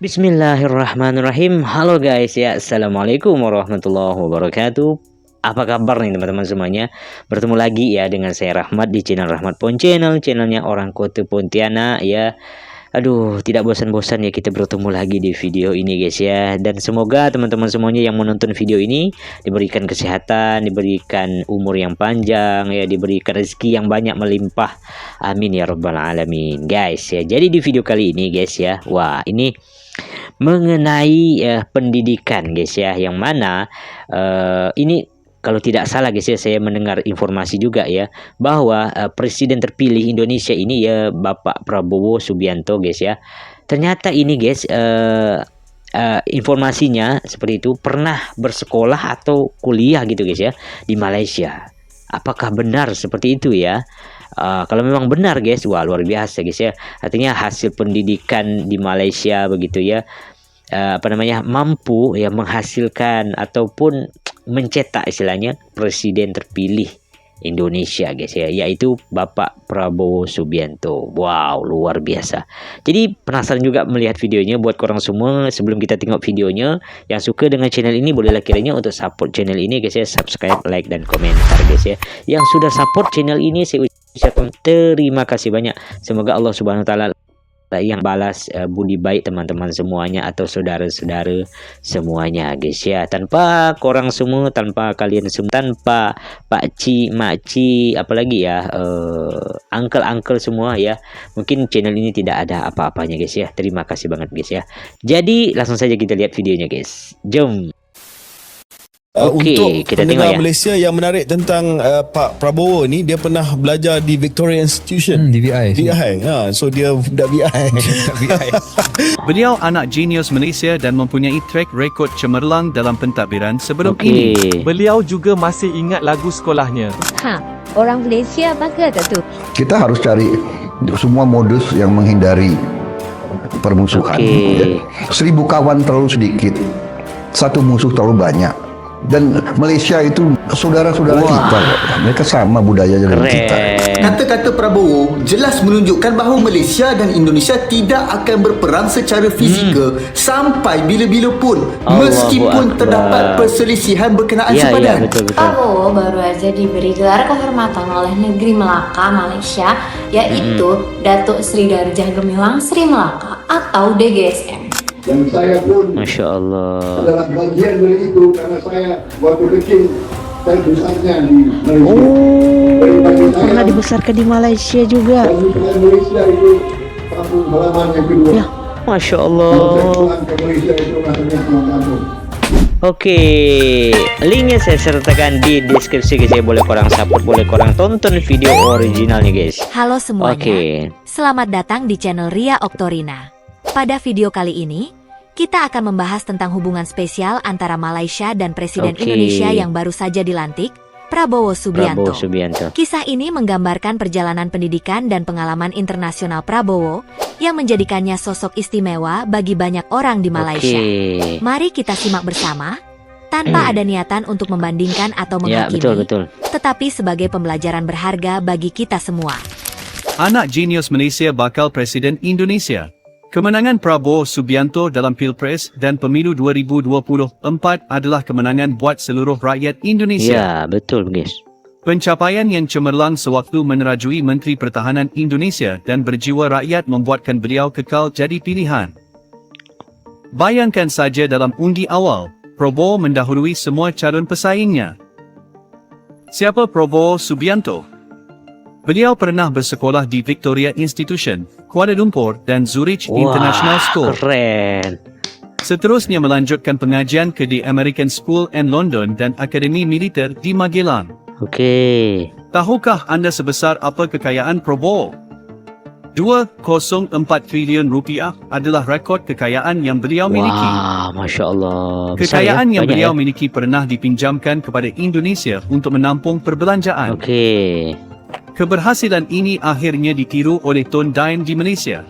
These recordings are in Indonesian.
Bismillahirrahmanirrahim. Halo guys ya, Assalamualaikum warahmatullahi wabarakatuh. Apa kabar nih teman-teman semuanya? Bertemu lagi ya dengan saya Rahmat di channel Rahmat Pon Channel, channelnya orang Kota Pontianak ya. Aduh, tidak bosan-bosan ya kita bertemu lagi di video ini guys ya. Dan semoga teman-teman semuanya yang menonton video ini diberikan kesehatan, diberikan umur yang panjang ya, diberikan rezeki yang banyak melimpah. Amin ya rabbal alamin guys ya. Jadi di video kali ini guys ya, wah ini mengenai pendidikan guys ya, yang mana ini kalau tidak salah guys ya, saya mendengar informasi juga ya bahwa presiden terpilih Indonesia ini ya Bapak Prabowo Subianto guys ya, ternyata ini guys informasinya seperti itu pernah bersekolah atau kuliah gitu guys ya di Malaysia. Apakah benar seperti itu ya? Kalau memang benar guys, wah luar biasa guys ya. Artinya hasil pendidikan di Malaysia begitu ya, mampu ya menghasilkan ataupun mencetak istilahnya presiden terpilih Indonesia guys ya, yaitu Bapak Prabowo Subianto. Wow, luar biasa. Jadi penasaran juga melihat videonya. Buat korang semua, sebelum kita tengok videonya, yang suka dengan channel ini bolehlah kiranya untuk support channel ini guys ya, subscribe, like dan komentar guys ya. Yang sudah support channel ini saya ucapkan terima kasih banyak. Semoga Allah Subhanahu wa taala yang balas budi baik teman-teman semuanya atau saudara-saudara semuanya guys ya. Tanpa korang semua, tanpa kalian semua, tanpa pakcik, makcik, apalagi ya uncle-uncle semua ya, mungkin channel ini tidak ada apa-apanya guys ya. Terima kasih banget guys ya. Jadi langsung saja kita lihat videonya guys. Jom. Untuk kita pendengar tengok ya. Malaysia yang menarik tentang Pak Prabowo ni, dia pernah belajar di Victoria Institution, DVI. So dia dah VI. Beliau anak genius Malaysia dan mempunyai track record cemerlang dalam pentadbiran sebelum ini. Beliau juga masih ingat lagu sekolahnya. Orang Malaysia bangga tak tu? Kita harus cari semua modus yang menghindari permusuhan. Ya. 1000 kawan terlalu sedikit, satu musuh terlalu banyak. Dan Malaysia itu saudara-saudara kita, mereka sama budaya dengan kita. Kata-kata Prabowo jelas menunjukkan bahawa Malaysia dan Indonesia tidak akan berperang secara fizikal sampai bila-bila pun, meskipun terdapat perselisihan berkenaan sepadan. Betul. Prabowo baru aja diberi gelar kehormatan oleh negeri Melaka, Malaysia, yaitu Datuk Seri Darjah Gemilang Sri Melaka atau DGSM. Dan saya pun Masya Allah adalah bagian dari itu, karena saya waktu kecil saya besarnya di Malaysia. Pernah dibesarkan di Malaysia juga. Dan di Malaysia itu kampung halaman yang kedua. Ya, Masya Kalau Allah. saya pulang ke Malaysia itu rasanya pulang kampung. Oke, linknya saya sertakan di deskripsi guys ya. Boleh korang support, boleh korang tonton video originalnya guys. Halo semuanya, Oke. selamat datang di channel Ria Oktorina. Pada video kali ini, kita akan membahas tentang hubungan spesial antara Malaysia dan Presiden Indonesia yang baru saja dilantik, Prabowo Subianto. Kisah ini menggambarkan perjalanan pendidikan dan pengalaman internasional Prabowo yang menjadikannya sosok istimewa bagi banyak orang di Malaysia. Mari kita simak bersama, tanpa ada niatan untuk membandingkan atau menghakimi, betul. tetapi sebagai pembelajaran berharga bagi kita semua. Anak genius Malaysia bakal Presiden Indonesia. Kemenangan Prabowo Subianto dalam Pilpres dan Pemilu 2024 adalah kemenangan buat seluruh rakyat Indonesia. Ya, betul guys. Pencapaian yang cemerlang sewaktu menerajui Menteri Pertahanan Indonesia dan berjiwa rakyat membuatkan beliau kekal jadi pilihan. Bayangkan saja dalam undi awal, Prabowo mendahului semua calon pesaingnya. Siapa Prabowo Subianto? Beliau pernah bersekolah di Victoria Institution, Kuala Lumpur dan Zurich International School. Keren. Seterusnya melanjutkan pengajian ke The American School and London dan Akademi Militer di Magellan. Tahukah anda sebesar apa kekayaan Prabowo? 204 triliun rupiah adalah rekod kekayaan yang beliau miliki. Masya Allah. Kekayaan yang beliau miliki pernah dipinjamkan kepada Indonesia untuk menampung perbelanjaan. Keberhasilan ini akhirnya ditiru oleh Tun Dain di Malaysia.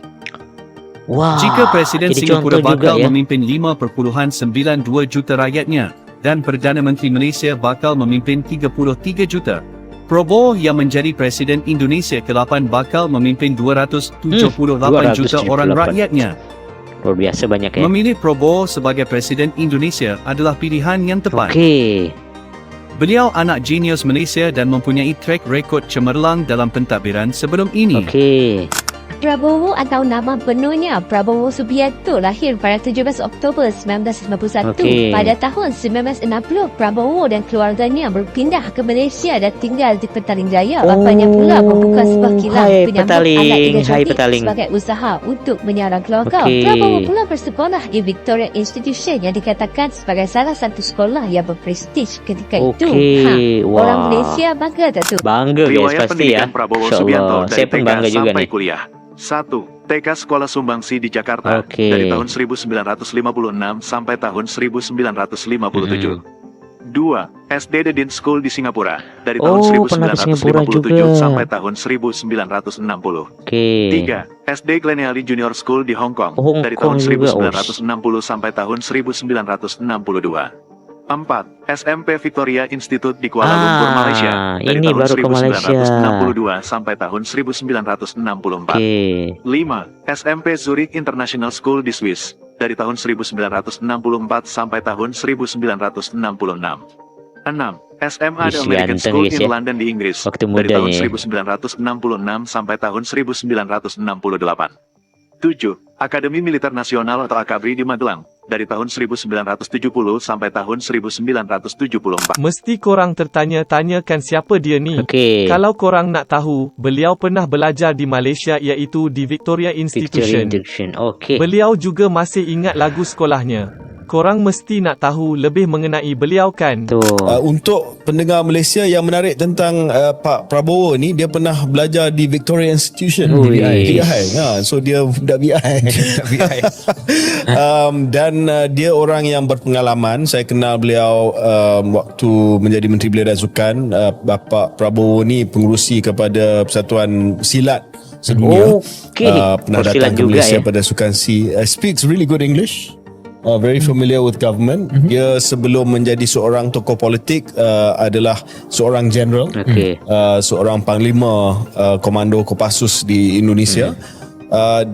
Jika Presiden Singapura bakal memimpin 5.92 juta rakyatnya dan Perdana Menteri Malaysia bakal memimpin 33 juta, Prabowo yang menjadi Presiden Indonesia ke-8 bakal memimpin 278 juta orang rakyatnya. luar biasa banyak ya. Memilih Prabowo sebagai Presiden Indonesia adalah pilihan yang tepat. Okey. Beliau anak genius Malaysia dan mempunyai track record cemerlang dalam pentadbiran sebelum ini. Okey. Prabowo atau nama penuhnya Prabowo Subianto lahir pada 17 Oktober 1991. Okey. Pada tahun 1960, Prabowo dan keluarganya berpindah ke Malaysia dan tinggal di Petaling Jaya. Bapanya pula membuka sebuah kilang Hai penyambung Petaling, alat hai elektronik Petaling. sebagai usaha untuk menyarang keluarga. Okey. Prabowo pula bersekolah di Victoria Institution yang dikatakan sebagai salah satu sekolah yang berprestij ketika itu. Okey, wah. Orang Malaysia bangga tak tu? Bangga guys Riwayat pasti ya. pendidikan Prabowo Insya Subianto Allah. dari Saya pun TK bangga juga sampai nih. kuliah. 1. TK Sekolah Sumbangsi di Jakarta Oke. dari tahun 1956 sampai tahun 1957. 2. SD Dedin School di Singapura dari tahun Oh, pernah ke Singapura 1957 juga. sampai tahun 1960. Okey. 3. SD Gleneali Junior School di Hong Kong Hong dari Kong tahun juga, 1960 sampai tahun 1962. 4. SMP Victoria Institute di Kuala Lumpur, Malaysia dari ini tahun baru ke Malaysia. 1962 sampai tahun 1964. Okey. 5. SMP Zurich International School di Swiss dari tahun 1964 sampai tahun 1966. 6. SMA The Isi American ganteng, School guys, in ya. London di Inggris Waktu dari tahun mudanya. 1966 sampai tahun 1968. 7. Akademi Militer Nasional atau AKABRI di Magelang dari tahun 1970 sampai tahun 1974. Mesti korang tertanya-tanyakan siapa dia ni. Okey. Kalau korang nak tahu, beliau pernah belajar di Malaysia iaitu di Victoria Victoria Institution. Induction. Okey. Beliau juga masih ingat lagu sekolahnya. Korang mesti nak tahu lebih mengenai beliau kan? Tu. Untuk pendengar Malaysia yang menarik tentang Pak Prabowo ni, dia pernah belajar di Victoria Institution. Ui. VI. So dia budak VI. Dan dia orang yang berpengalaman. Saya kenal beliau waktu menjadi Menteri Belia dan Sukan. Bapak Prabowo ni pengurusi kepada Persatuan Silat sedunia. Okey. Pernah Persilat datang ke juga Malaysia ya. pada Sukan C. Speaks really good English. Very familiar with government. Dia sebelum menjadi seorang tokoh politik adalah seorang general, Okey. seorang panglima komando Kopassus di Indonesia.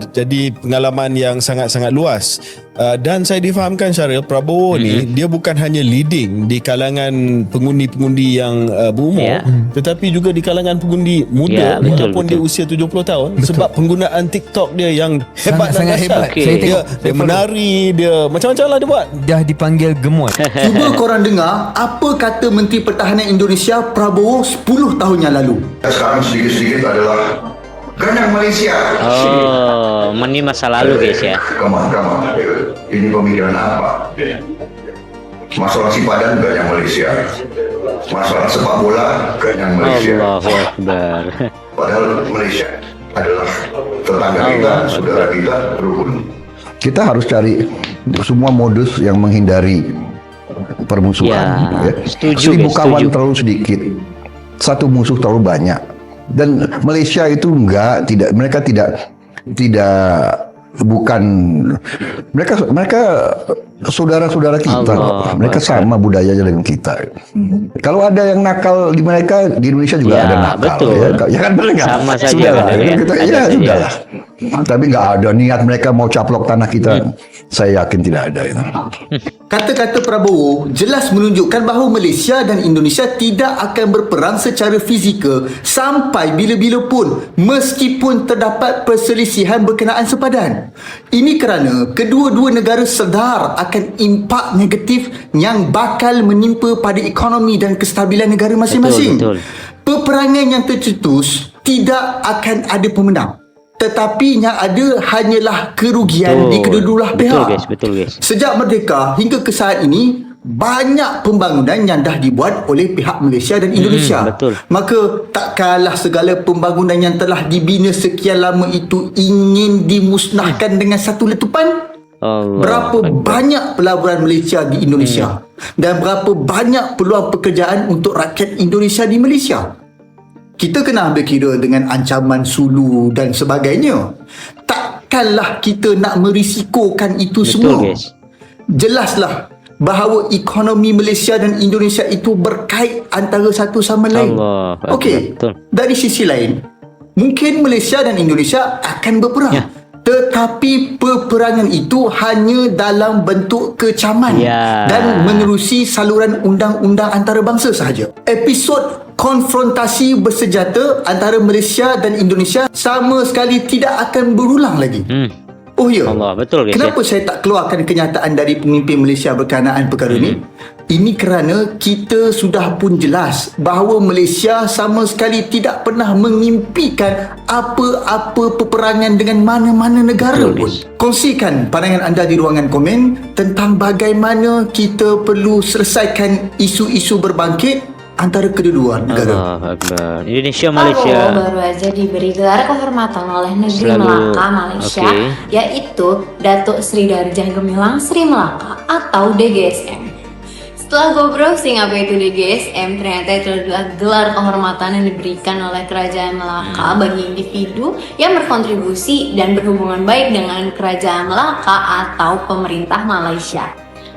Jadi pengalaman yang sangat-sangat luas. Dan saya difahamkan Syaril, Prabowo ni dia bukan hanya leading di kalangan pengundi-pengundi yang berumur, Ya. tetapi juga di kalangan pengundi muda, Ya, betul, walaupun betul. dia usia 70 tahun. Sebab penggunaan TikTok dia yang hebat dan Sangat dahsyat. hebat. Okey. Saya Dia, tengok dia menari, dia macam-macam lah dia buat. dah dipanggil gemuk. Cuba korang dengar apa kata Menteri Pertahanan Indonesia Prabowo 10 tahun yang lalu. Sekarang sedikit-sedikit adalah ganyang Malaysia. Oh, ini masa lalu guys ya. Come on. Ini pemikiran apa? Masalah sipadan ganyang Malaysia. Masalah sepak bola ganyang Malaysia. Allahu Akbar. Padahal Malaysia adalah tetangga kita, saudara kita, rukun. Kita harus cari semua modus yang menghindari permusuhan. Ya, setuju, 1000 guys, kawan setuju. terlalu sedikit, satu musuh terlalu banyak. Dan Malaysia itu mereka tidak bukan mereka saudara-saudara kita. Allah, Mereka sama budayanya dengan kita. Kalau ada yang nakal di mereka, di Indonesia juga Ya, ada nakal. betul. Ya kan benar nggak? Sama saja Sudahlah, benar ya. kita, Ada ya saja. sudahlah. Tapi nggak ada niat mereka mau caplok tanah kita. Saya yakin tidak ada itu. Kata-kata Prabowo jelas menunjukkan bahawa Malaysia dan Indonesia tidak akan berperang secara fizikal sampai bila-bila pun meskipun terdapat perselisihan berkenaan sepadan. Ini kerana kedua-dua negara sedar akan impak negatif yang bakal menimpa pada ekonomi dan kestabilan negara masing-masing. Betul. Peperangan yang tercetus tidak akan ada pemenang. Tetapi yang ada hanyalah kerugian di kedua-dua pihak. Betul guys. Sejak merdeka hingga ke saat ini, banyak pembangunan yang dah dibuat oleh pihak Malaysia dan Indonesia. Betul. Maka takkanlah segala pembangunan yang telah dibina sekian lama itu ingin dimusnahkan dengan satu letupan? Allah Berapa Akbar. banyak pelaburan Malaysia di Indonesia dan berapa banyak peluang pekerjaan untuk rakyat Indonesia di Malaysia? Kita kena ambil kira dengan ancaman sulu dan sebagainya. Takkanlah kita nak merisikokan itu Betul semua. guys. Jelaslah bahawa ekonomi Malaysia dan Indonesia itu berkait antara satu sama lain. Allah Akbar. Okey, Betul. dari sisi lain, mungkin Malaysia dan Indonesia akan berperang. Ya. tetapi peperangan itu hanya dalam bentuk kecaman dan menerusi saluran undang-undang antarabangsa sahaja. Episod konfrontasi bersenjata antara Malaysia dan Indonesia sama sekali tidak akan berulang lagi. Oh ya, Allah, betul guys. Kenapa saya tak keluarkan kenyataan dari pemimpin Malaysia berkenaan perkara ini? Ini kerana kita sudah pun jelas bahawa Malaysia sama sekali tidak pernah mengimpikan apa-apa peperangan dengan mana-mana negara pun. Kongsikan pandangan anda di ruangan komen tentang bagaimana kita perlu selesaikan isu-isu berbangkit antara kedua-dua negara. Allah Akbar. Indonesia, Malaysia. Prabowo baru aja diberi gelar kehormatan oleh Negeri Melaka, Malaysia, yaitu Datuk Seri Darjah Gemilang Sri Melaka atau DGSM. Setelah gue browsing apa itu DGSM, ternyata itu adalah gelar kehormatan yang diberikan oleh Kerajaan Melaka bagi individu yang berkontribusi dan berhubungan baik dengan Kerajaan Melaka atau pemerintah Malaysia.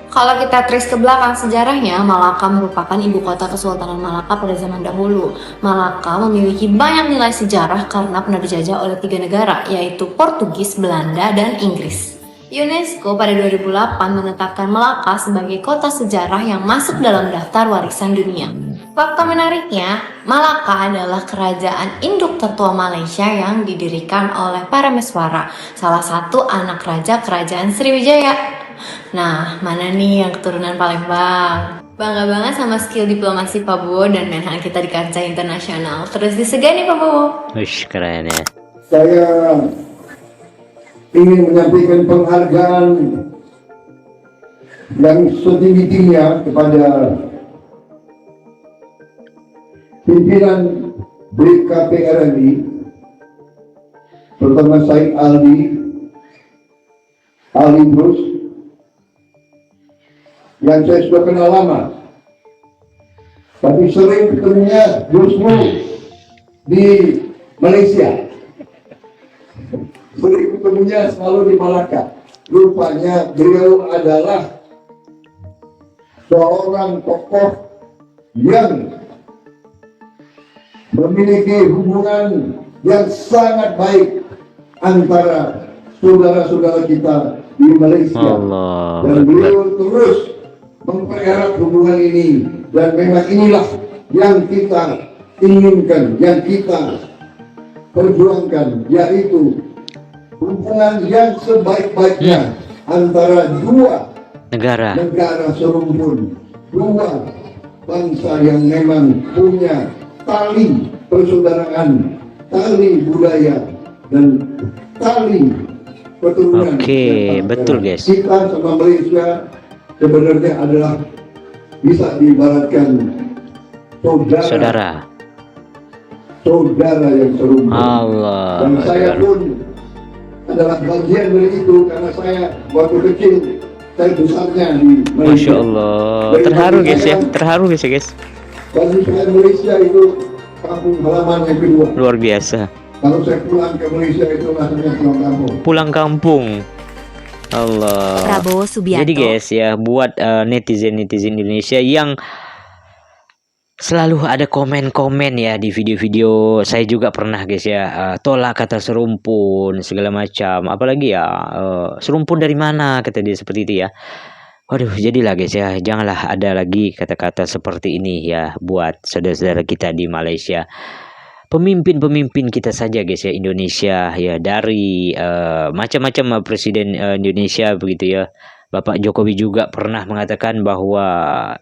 Kalau kita trace ke belakang sejarahnya, Malaka merupakan ibu kota Kesultanan Malaka pada zaman dahulu. Malaka memiliki banyak nilai sejarah karena pernah dijajah oleh 3 negara, yaitu Portugis, Belanda, dan Inggris. UNESCO pada 2008 menetapkan Malaka sebagai kota sejarah yang masuk dalam daftar warisan dunia. Fakta menariknya, Malaka adalah kerajaan induk tertua Malaysia yang didirikan oleh Parameswara, salah satu anak raja kerajaan Sriwijaya. Nah, mana nih yang keturunan Palembang? Bangga banget sama skill diplomasi Pak Bowo dan Menhan kita di kancah internasional. Terus disegani Pak Bowo. Wish, keren ya. Saya ingin menyampaikan penghargaan yang setinggi-tingginya kepada pimpinan BKPRNI, terutama Said Ali Brus, yang saya sudah kenal lama, tapi sering ketemunya justru di Malaysia, sering ketemunya selalu di Malaka. Rupanya beliau adalah seorang tokoh yang memiliki hubungan yang sangat baik antara saudara-saudara kita di Malaysia. Dan beliau terus mempererat hubungan ini, dan memang inilah yang kita inginkan, yang kita perjuangkan, yaitu hubungan yang sebaik-baiknya antara dua negara serumpun, dua bangsa yang memang punya tali persaudaraan, tali budaya, dan tali keturunan. Betul guys. Kita sama Malaysia sebenarnya adalah bisa diibaratkan saudara yang serumpun. Dan saya pun adalah bagian dari itu, karena saya waktu kecil, saya besarnya di Malaysia. Masya Allah, terharu guys ya, terharu guys. Bagi saya Malaysia itu kampung halaman yang kedua. Luar biasa. Kalau saya pulang ke Malaysia itu rasanya pulang kampung. Pulang kampung. Allah. Prabowo Subianto. Jadi guys ya, buat netizen Indonesia yang selalu ada komen-komen ya di video-video saya juga pernah guys ya, tolak kata serumpun segala macam, apalagi ya serumpun dari mana kata dia seperti itu ya. Waduh, jadilah guys ya, janganlah ada lagi kata-kata seperti ini ya buat saudara-saudara kita di Malaysia. Pemimpin-pemimpin kita saja guys ya, Indonesia ya, dari macam-macam presiden Indonesia begitu ya. Bapak Jokowi juga pernah mengatakan bahwa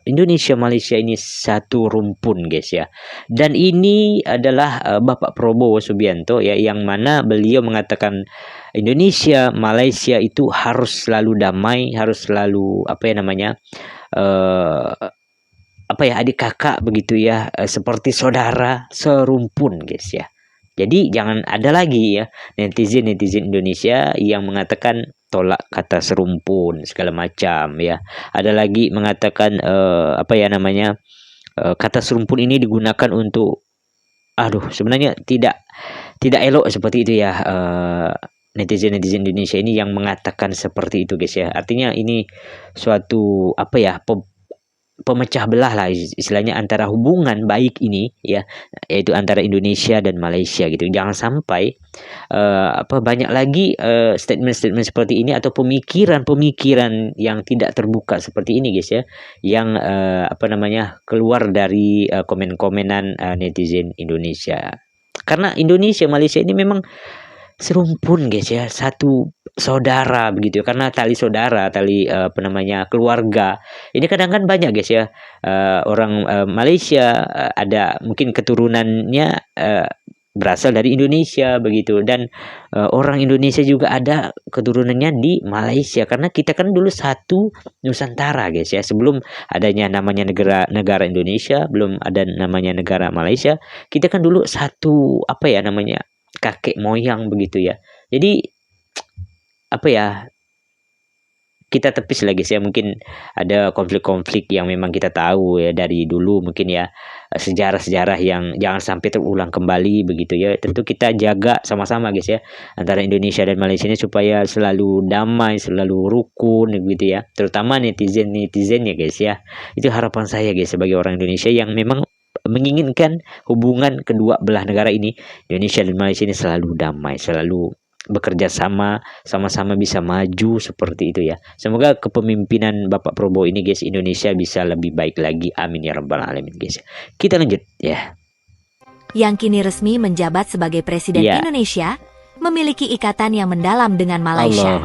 Indonesia Malaysia ini satu rumpun guys ya. Dan ini adalah Bapak Prabowo Subianto ya, yang mana beliau mengatakan Indonesia Malaysia itu harus selalu damai, harus selalu adik kakak begitu ya, seperti saudara serumpun guys ya. Jadi jangan ada lagi ya netizen Indonesia yang mengatakan tolak kata serumpun segala macam ya. Ada lagi mengatakan kata serumpun ini digunakan untuk sebenarnya tidak elok seperti itu ya. Netizen Indonesia ini yang mengatakan seperti itu guys ya. Artinya ini suatu pemecah belah lah istilahnya antara hubungan baik ini ya, yaitu antara Indonesia dan Malaysia gitu. Jangan sampai banyak lagi statement-statement seperti ini atau pemikiran-pemikiran yang tidak terbuka seperti ini guys ya, yang keluar dari komen-komenan netizen Indonesia. Karena Indonesia Malaysia ini memang serumpun guys ya, satu saudara begitu, karena tali saudara, tali keluarga ini kadang kan banyak guys ya, orang Malaysia ada mungkin keturunannya berasal dari Indonesia begitu, dan orang Indonesia juga ada keturunannya di Malaysia, karena kita kan dulu satu Nusantara guys ya, sebelum adanya namanya negara Indonesia, belum ada namanya negara Malaysia, kita kan dulu satu kakek moyang begitu ya. Jadi kita tepis lagi sih ya, mungkin ada konflik-konflik yang memang kita tahu ya dari dulu, mungkin ya sejarah-sejarah yang jangan sampai terulang kembali begitu ya. Tentu kita jaga sama-sama guys ya, antara Indonesia dan Malaysia ini supaya selalu damai, selalu rukun begitu ya, terutama netizen ya guys ya. Itu harapan saya guys sebagai orang Indonesia yang memang menginginkan hubungan kedua belah negara ini, Indonesia dan Malaysia ini selalu damai, selalu bekerja sama-sama bisa maju seperti itu ya. Semoga kepemimpinan Bapak Prabowo ini guys, Indonesia bisa lebih baik lagi. Amin ya rabbal alamin guys. Kita lanjut ya. Yang kini resmi menjabat sebagai Presiden Indonesia, memiliki ikatan yang mendalam dengan Malaysia.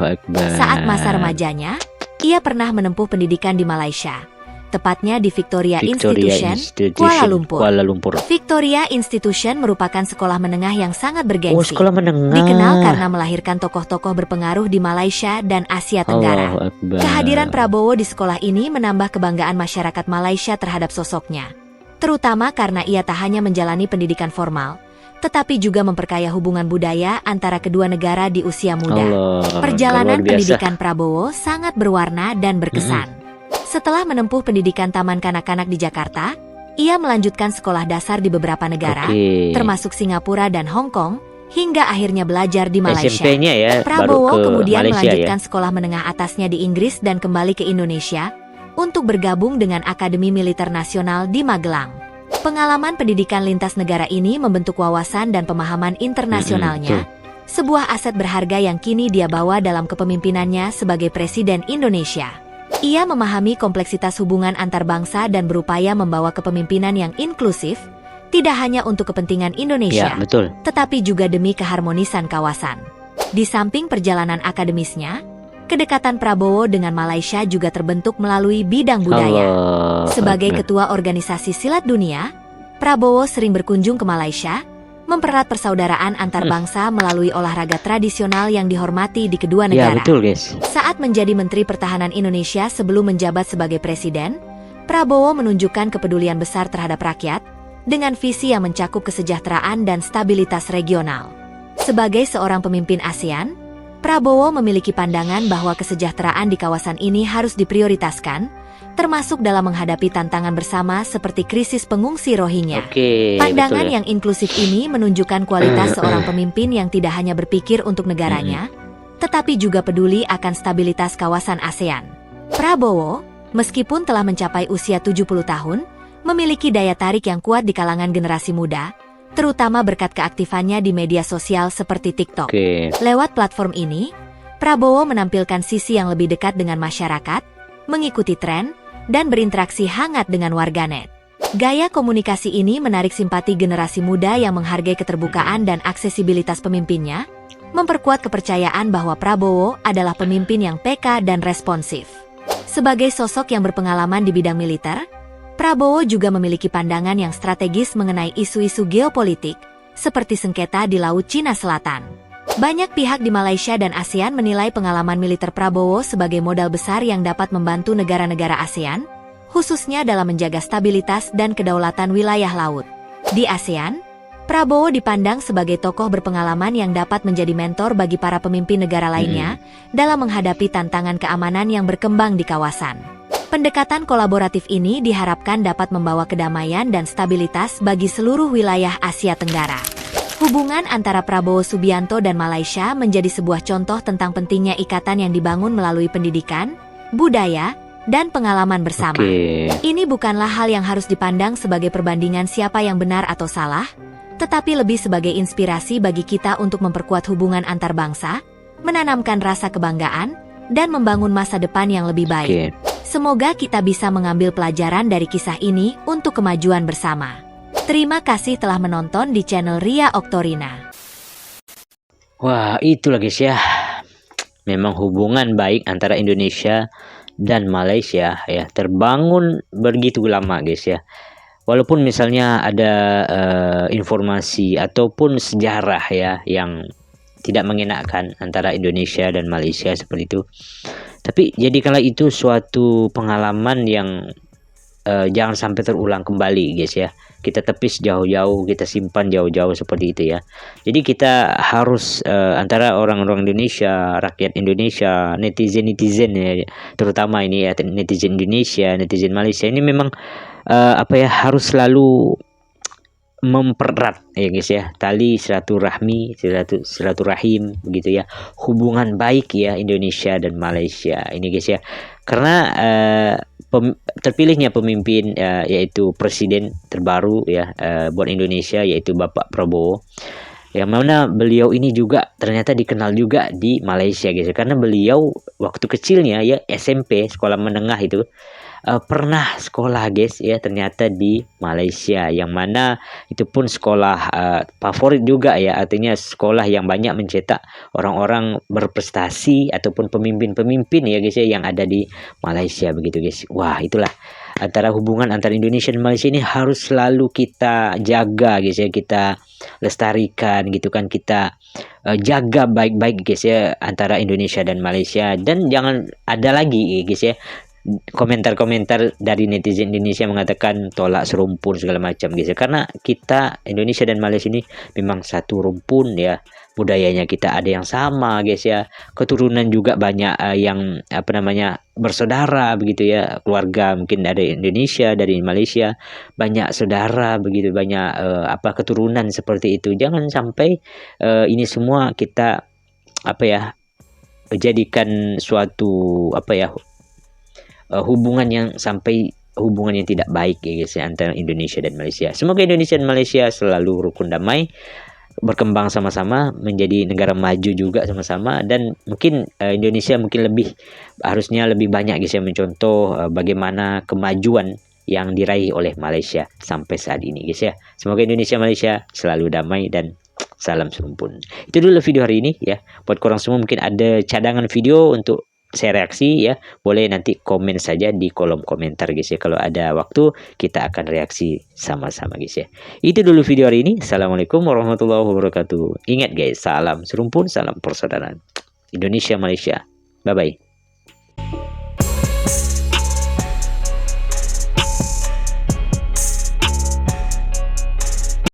Saat masa remajanya, ia pernah menempuh pendidikan di Malaysia, tepatnya di Victoria Institution, Kuala Lumpur. Victoria Institution merupakan sekolah menengah yang sangat bergengsi. Sekolah menengah. Dikenal karena melahirkan tokoh-tokoh berpengaruh di Malaysia dan Asia Tenggara. Kehadiran Prabowo di sekolah ini menambah kebanggaan masyarakat Malaysia terhadap sosoknya, terutama karena ia tak hanya menjalani pendidikan formal, tetapi juga memperkaya hubungan budaya antara kedua negara di usia muda. Perjalanan pendidikan Prabowo sangat berwarna dan berkesan. Setelah menempuh pendidikan taman kanak-kanak di Jakarta, ia melanjutkan sekolah dasar di beberapa negara, termasuk Singapura dan Hong Kong, hingga akhirnya belajar di Malaysia. Prabowo kemudian melanjutkan sekolah menengah atasnya di Inggris dan kembali ke Indonesia untuk bergabung dengan Akademi Militer Nasional di Magelang. Pengalaman pendidikan lintas negara ini membentuk wawasan dan pemahaman internasionalnya, sebuah aset berharga yang kini dia bawa dalam kepemimpinannya sebagai Presiden Indonesia. Ia memahami kompleksitas hubungan antar bangsa dan berupaya membawa kepemimpinan yang inklusif, tidak hanya untuk kepentingan Indonesia, tetapi juga demi keharmonisan kawasan. Di samping perjalanan akademisnya, kedekatan Prabowo dengan Malaysia juga terbentuk melalui bidang budaya. Sebagai ketua organisasi silat dunia, Prabowo sering berkunjung ke Malaysia, mempererat persaudaraan antar bangsa melalui olahraga tradisional yang dihormati di kedua negara. Saat menjadi Menteri Pertahanan Indonesia sebelum menjabat sebagai Presiden, Prabowo menunjukkan kepedulian besar terhadap rakyat dengan visi yang mencakup kesejahteraan dan stabilitas regional. Sebagai seorang pemimpin ASEAN, Prabowo memiliki pandangan bahwa kesejahteraan di kawasan ini harus diprioritaskan, termasuk dalam menghadapi tantangan bersama seperti krisis pengungsi Rohingya. Pandangan yang inklusif ini menunjukkan kualitas seorang pemimpin yang tidak hanya berpikir untuk negaranya, tetapi juga peduli akan stabilitas kawasan ASEAN. Prabowo, meskipun telah mencapai usia 70 tahun, memiliki daya tarik yang kuat di kalangan generasi muda, terutama berkat keaktifannya di media sosial seperti TikTok. Lewat platform ini, Prabowo menampilkan sisi yang lebih dekat dengan masyarakat, mengikuti tren, dan berinteraksi hangat dengan warganet. Gaya komunikasi ini menarik simpati generasi muda yang menghargai keterbukaan dan aksesibilitas pemimpinnya, memperkuat kepercayaan bahwa Prabowo adalah pemimpin yang peka dan responsif. Sebagai sosok yang berpengalaman di bidang militer, Prabowo juga memiliki pandangan yang strategis mengenai isu-isu geopolitik, seperti sengketa di Laut Cina Selatan. Banyak pihak di Malaysia dan ASEAN menilai pengalaman militer Prabowo sebagai modal besar yang dapat membantu negara-negara ASEAN, khususnya dalam menjaga stabilitas dan kedaulatan wilayah laut. Di ASEAN, Prabowo dipandang sebagai tokoh berpengalaman yang dapat menjadi mentor bagi para pemimpin negara lainnya dalam menghadapi tantangan keamanan yang berkembang di kawasan. Pendekatan kolaboratif ini diharapkan dapat membawa kedamaian dan stabilitas bagi seluruh wilayah Asia Tenggara. Hubungan antara Prabowo Subianto dan Malaysia menjadi sebuah contoh tentang pentingnya ikatan yang dibangun melalui pendidikan, budaya, dan pengalaman bersama. Ini bukanlah hal yang harus dipandang sebagai perbandingan siapa yang benar atau salah, tetapi lebih sebagai inspirasi bagi kita untuk memperkuat hubungan antar bangsa, menanamkan rasa kebanggaan, dan membangun masa depan yang lebih baik. Semoga kita bisa mengambil pelajaran dari kisah ini untuk kemajuan bersama. Terima kasih telah menonton di channel Ria Oktorina. Wah, itulah guys ya. Memang hubungan baik antara Indonesia dan Malaysia ya terbangun begitu lama guys ya. Walaupun misalnya ada informasi ataupun sejarah ya yang tidak mengenakan antara Indonesia dan Malaysia seperti itu. Tapi jadikanlah itu suatu pengalaman yang jangan sampai terulang kembali guys ya. Kita tepis jauh-jauh, kita simpan jauh-jauh seperti itu ya. Jadi kita harus antara orang-orang Indonesia, rakyat Indonesia, netizen-netizen ya, terutama ini ya netizen Indonesia, netizen Malaysia ini memang harus selalu mempererat ya guys ya tali silaturahim begitu ya, hubungan baik ya Indonesia dan Malaysia ini guys ya, karena terpilihnya pemimpin yaitu presiden terbaru ya buat Indonesia yaitu Bapak Prabowo, yang mana beliau ini juga ternyata dikenal juga di Malaysia guys ya, karena beliau waktu kecilnya ya SMP sekolah menengah itu pernah sekolah guys ya ternyata di Malaysia, yang mana itu pun sekolah favorit juga ya, artinya sekolah yang banyak mencetak orang-orang berprestasi ataupun pemimpin-pemimpin ya guys ya yang ada di Malaysia begitu guys. Wah, itulah antara hubungan antara Indonesia dan Malaysia ini harus selalu kita jaga guys ya, kita lestarikan gitu kan, kita jaga baik-baik guys ya antara Indonesia dan Malaysia. Dan jangan ada lagi guys ya komentar-komentar dari netizen Indonesia mengatakan tolak serumpun segala macam guys ya, karena kita Indonesia dan Malaysia ini memang satu rumpun ya, budayanya kita ada yang sama guys ya, keturunan juga banyak yang bersaudara begitu ya, keluarga mungkin dari Indonesia, dari Malaysia banyak saudara begitu, banyak keturunan seperti itu. Jangan sampai ini semua kita jadikan suatu hubungan yang tidak baik ya guys ya antara Indonesia dan Malaysia. Semoga Indonesia dan Malaysia selalu rukun damai, berkembang sama-sama, menjadi negara maju juga sama-sama, dan mungkin Indonesia harusnya lebih banyak guys ya mencontoh bagaimana kemajuan yang diraih oleh Malaysia sampai saat ini guys ya. Semoga Indonesia Malaysia selalu damai dan salam serumpun. Itu dulu video hari ini ya. Buat korang semua mungkin ada cadangan video untuk saya reaksi ya, boleh nanti komen saja di kolom komentar guys ya. Kalau ada waktu kita akan reaksi sama-sama guys ya. Itu dulu video hari ini. Assalamualaikum warahmatullahi wabarakatuh. Ingat guys, salam serumpun, salam persaudaraan Indonesia Malaysia. Bye bye.